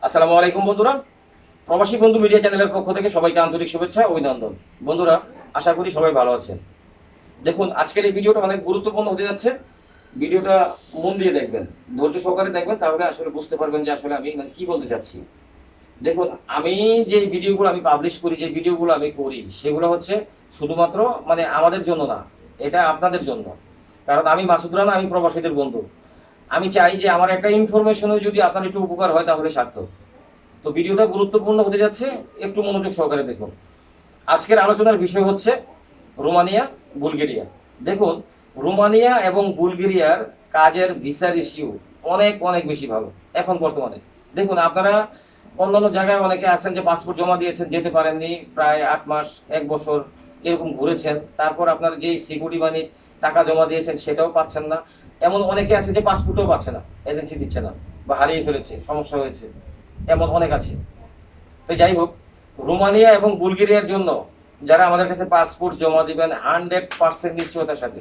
আসসালামু আলাইকুম বন্ধুরা, প্রবাসী বন্ধু মিডিয়া চ্যানেলের পক্ষ থেকে সবাইকে আন্তরিক শুভেচ্ছা ও অভিনন্দন। বন্ধুরা, আশা করি সবাই ভালো আছেন। দেখুন, আজকের এই ভিডিওটা অনেক গুরুত্বপূর্ণ হতে যাচ্ছে। ভিডিওটা মন দিয়ে দেখবেন, ধৈর্য সহকারে দেখবেন, তাহলে আসলে বুঝতে পারবেন যে আসলে আমি কি বলতে চাচ্ছি। দেখুন, আমি যে ভিডিওগুলো আমি পাবলিশ করি, যে ভিডিওগুলো আমি করি, সেগুলো হচ্ছে শুধুমাত্র আমাদের জন্য না, এটা আপনাদের জন্য। কারণ আমি মাসুদ রানা, আমি প্রবাসীদের বন্ধু। আমি চাই যে আমার একটা ইনফরমেশনও যদি আপনার একটু উপকার হয় তাহলে সার্থক। তো ভিডিওটা গুরুত্বপূর্ণ হতে যাচ্ছে, একটু মনোযোগ সহকারে দেখুন। আজকের আলোচনার বিষয় হচ্ছে রোমানিয়া, বুলগেরিয়া। দেখুন, রোমানিয়া এবং বুলগেরিয়ার কাজের ভিসা রেশিও অনেক অনেক বেশি ভালো এখন বর্তমানে। দেখুন, আপনারা অন্যান্য জায়গায় অনেকে আছেন যে পাসপোর্ট জমা দিয়েছেন, যেতে পারেননি, প্রায় 8 মাস 1 বছর এরকম ঘুরেছেন, তারপর আপনার যে সিকিউরিটি মানি টাকা জমা দিয়েছেন সেটাও পাচ্ছেন না। এমন অনেকে আছে যে পাসপোর্টও পাচ্ছে না, এজেন্সি দিচ্ছে না, বা হারিয়ে ফেলেছে, সমস্যা হয়েছে, এমন অনেক আছে। তো যাই হোক, রোমানিয়া এবং বুলগেরিয়ার জন্য যারা আমাদের কাছে পাসপোর্ট জমা দিবেন, 100% নিশ্চয়তার সাথে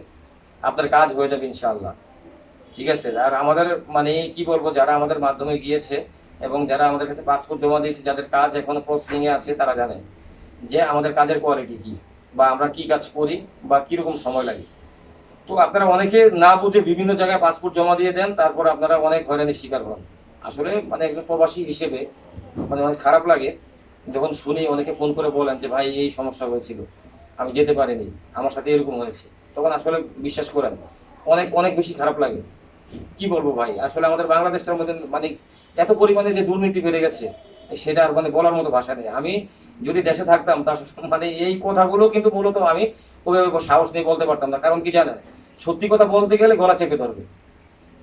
আপনার কাজ হয়ে যাবে ইনশাআল্লাহ। ঠিক আছে? আর আমাদের কি বলবো, যারা আমাদের মাধ্যমে গিয়েছে এবং যারা আমাদের কাছে পাসপোর্ট জমা দিয়েছে, যাদের কাজ এখনো প্রসেসিং এ আছে, তারা জানে যে আমাদের কাজের কোয়ালিটি কি, বা আমরা কি কাজ করি, বা কিরকম সময় লাগে। তো আপনারা অনেকে না বুঝে বিভিন্ন জায়গায় পাসপোর্ট জমা দিয়ে দেন, তারপর আপনারা অনেক হয়রানির শিকার হন। আসলে একজন প্রবাসী হিসেবে অনেক খারাপ লাগে যখন শুনি অনেকে ফোন করে বলেন যে ভাই এই সমস্যা হয়েছিল, আমি যেতে পারিনি, আমার সাথে এরকম হয়েছে। তখন আসলে বিশ্বাস করেন, অনেক অনেক বেশি খারাপ লাগে। কি বলবো ভাই, আসলে আমাদের বাংলাদেশটার মধ্যে এত পরিমাণে যে দুর্নীতি বেড়ে গেছে, সেটা আর বলার মতো ভাষা নেই। আমি যদি দেশে থাকতাম তা এই কথাগুলো কিন্তু মূলত আমি ওইভাবে সাহস নিয়ে বলতে পারতাম না। কারণ কি জানেন, সত্যি কথা বলতে গেলে গলা চেপে ধরবে,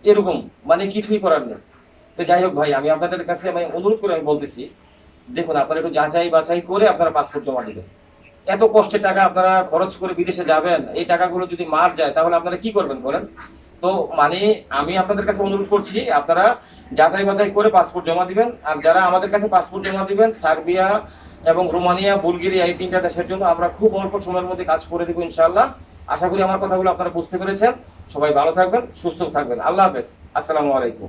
এরকম কিছুই করার নেই। তো যাই হোক ভাই, আমি আপনাদের কাছে অনুরোধ করে আমি বলতেছি, দেখুন, আপনারা একটু যাচাই বাছাই করে আপনারা পাসপোর্ট জমা দিবেন। এত কষ্টের টাকা আপনারা খরচ করে বিদেশে যাবেন, এই টাকাগুলো যদি মার যায় তাহলে আপনারা কি করবেন বলেন? তো আমি আপনাদের কাছে অনুরোধ করছি, আপনারা যাচাই বাছাই করে পাসপোর্ট জমা দিবেন। আর যারা আমাদের কাছে পাসপোর্ট জমা দিবেন, সার্বিয়া এবং রোমানিয়া, বুলগেরিয়া, এই 3টা দেশের জন্য আমরা খুব অল্প সময়ের মধ্যে কাজ করে দেবো ইনশাআল্লাহ। আশা করি আমার কথাগুলো আপনারা বুঝতে পেরেছেন। সবাই ভালো থাকবেন, সুস্থ থাকবেন। আল্লাহ হাফেজ, আসসালামু আলাইকুম।